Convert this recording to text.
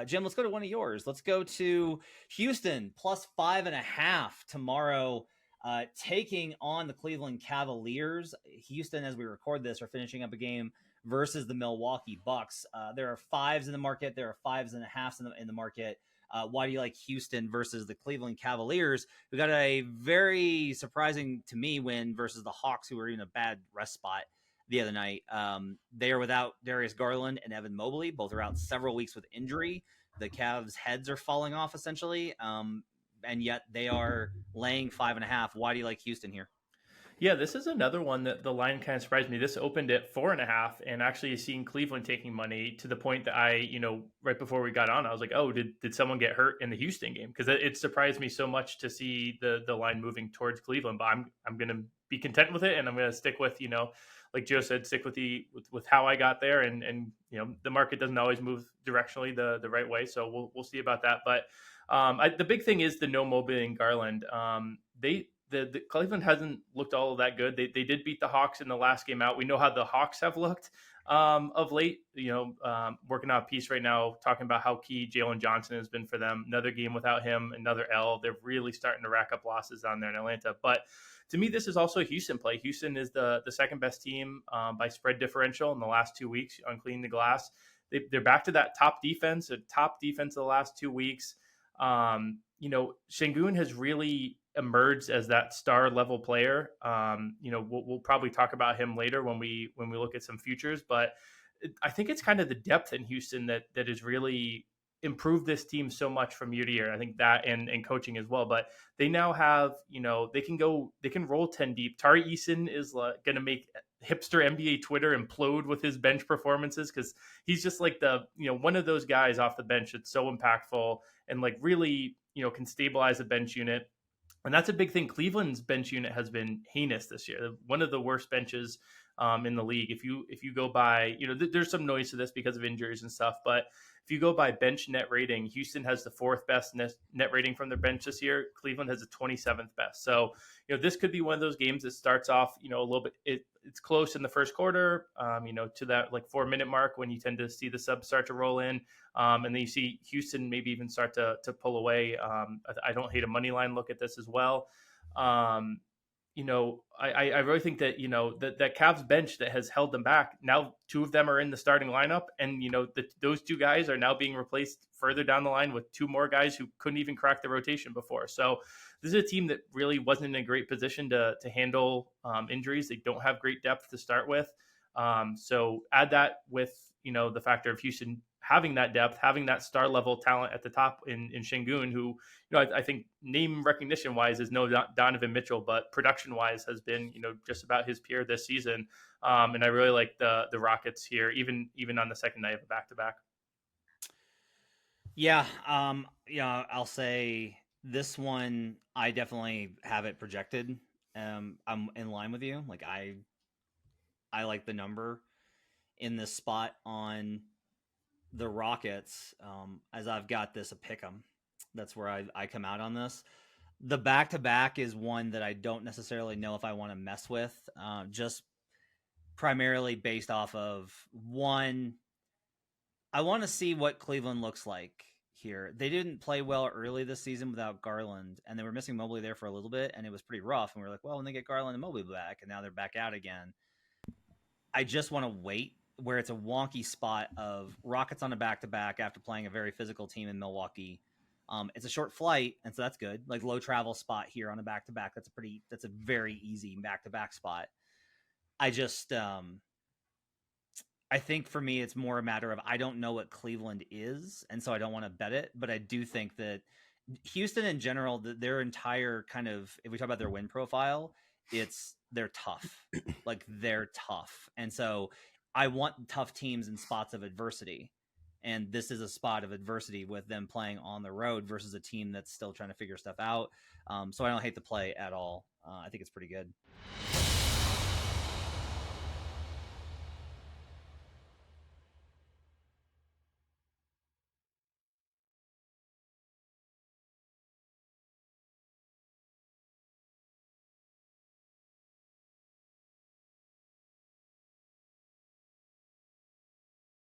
Jim, let's go to one of yours. Let's go to Houston plus 5.5 tomorrow, taking on the Cleveland Cavaliers. Houston, as we record this, are finishing up a game versus the Milwaukee Bucks. There are fives in the market. There are 5.5s in the market. Why do you like Houston versus the Cleveland Cavaliers, who got a very surprising to me win versus the Hawks, who were in a bad rest spot the other night? They are without Darius Garland and Evan Mobley. Both are out several weeks with injury. The Cavs' heads are falling off essentially, and yet they are laying 5.5. Why do you like Houston here? Yeah, this is another one that the line kind of surprised me. This opened at 4.5, and actually seeing Cleveland taking money to the point that right before we got on, I was like, oh, did someone get hurt in the Houston game? Because it surprised me so much to see the line moving towards Cleveland. But I'm going to be content with it, and I'm going to stick with, like Joe said, stick with with how I got there, and the market doesn't always move directionally the right way, so we'll see about that. But the big thing is the no Mobley and Garland. The Cleveland hasn't looked all that good. They did beat the Hawks in the last game out. We know how the Hawks have looked of late. Working on a piece right now talking about how key Jalen Johnson has been for them. Another game without him, another L. They're really starting to rack up losses down there in Atlanta. But to me, this is also a Houston play. Houston is the second best team by spread differential in the last 2 weeks on cleaning the glass. They're back to that top defense of the last 2 weeks. Şengün has really emerged as that star level player. We'll probably talk about him later when we look at some futures, but I think it's kind of the depth in Houston that has really improved this team so much from year to year. I think that and coaching as well, but they now have, they can roll 10 deep. Tari Eason is going to make hipster NBA Twitter implode with his bench performances, because he's just like one of those guys off the bench that's so impactful and really, can stabilize a bench unit. And that's a big thing. Cleveland's bench unit has been heinous this year. One of the worst benches in the league. If you go by, there's some noise to this because of injuries and stuff, but if you go by bench net rating, Houston has the fourth best net rating from their bench this year. Cleveland has the 27th best. So, this could be one of those games that starts off, a little bit, it's close in the first quarter, to that 4-minute mark when you tend to see the subs start to roll in. And then you see Houston maybe even start to pull away. I don't hate a money line look at this as well. I really think that, that Cavs bench that has held them back, now 2 of them are in the starting lineup, and, those 2 guys are now being replaced further down the line with 2 more guys who couldn't even crack the rotation before. So this is a team that really wasn't in a great position to handle injuries. They don't have great depth to start with. So add that with, the factor of Houston having that depth, having that star level talent at the top in Şengün, who, I think name recognition wise is no Donovan Mitchell, but production wise has been, just about his peer this season. And I really like the Rockets here, even on the second night of a back-to-back. Yeah. I'll say this one, I definitely have it projected. I'm in line with you. I like the number in this spot on the Rockets, as I've got this a pick 'em. That's where I come out on this. The back-to-back is one that I don't necessarily know if I want to mess with, just primarily based off of, one, I want to see what Cleveland looks like here. They didn't play well early this season without Garland, and they were missing Mobley there for a little bit, and it was pretty rough. And we were like, well, when they get Garland and Mobley back, and now they're back out again. I just want to wait, where it's a wonky spot of Rockets on a back-to-back after playing a very physical team in Milwaukee. It's a short flight, and so that's good. Low travel spot here on a back-to-back. That's a very easy back-to-back spot. I just, I think for me, it's more a matter of, I don't know what Cleveland is, and so I don't want to bet it, but I do think that Houston in general, their entire kind of, if we talk about their win profile, they're tough. They're tough. And so I want tough teams in spots of adversity. And this is a spot of adversity with them playing on the road versus a team that's still trying to figure stuff out. So I don't hate the play at all. I think it's pretty good.